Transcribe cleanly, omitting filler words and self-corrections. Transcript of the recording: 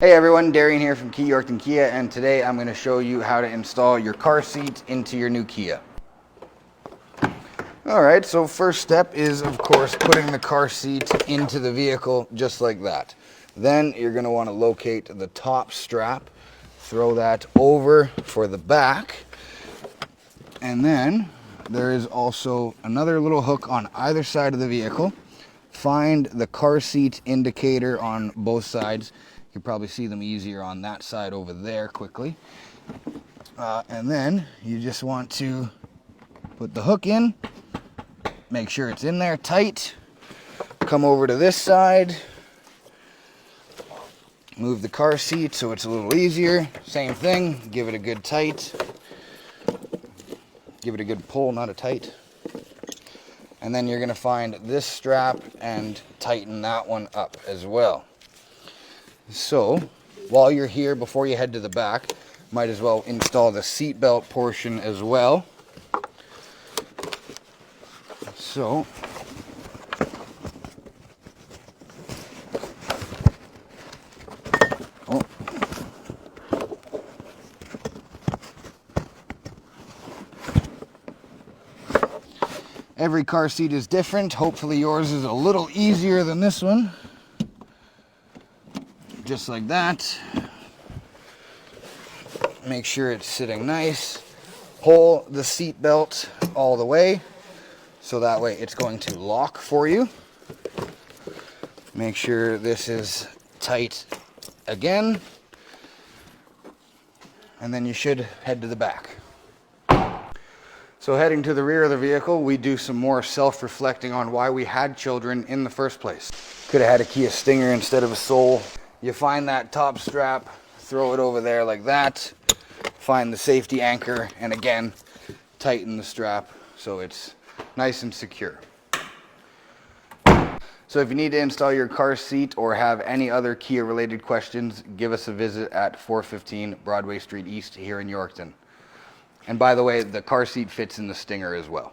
Hey everyone, Darien here from Yorkton Kia, and today I'm going to show you how to install your car seat into your new Kia. Alright, so first step is of course putting the car seat into the vehicle just like that. Then you're going to want to locate the top strap, throw that over for the back, and then there is also another little hook on either side of the vehicle. Find the car seat indicator on both sides. You can probably see them easier on that side over there quickly. And then you just want to put the hook in, make sure it's in there tight, come over to this side, move the car seat so it's a little easier, same thing, give it a good tight, give it a good pull, not a tight. And then you're going to find this strap and tighten that one up as well. So, while you're here, before you head to the back, might as well install the seat belt portion as well. So, every car seat is different. Hopefully yours is a little easier than this one. Just like that. Make sure it's sitting nice. Pull the seat belt all the way, so that way it's going to lock for you. Make sure this is tight again. And then you should head to the back. So heading to the rear of the vehicle, we do some more self-reflecting on why we had children in the first place. Could have had a Kia Stinger instead of a Soul. You find that top strap, throw it over there like that, find the safety anchor, and again, tighten the strap so it's nice and secure. So if you need to install your car seat or have any other Kia related questions, give us a visit at 415 Broadway Street East here in Yorkton. And by the way, the car seat fits in the Stinger as well.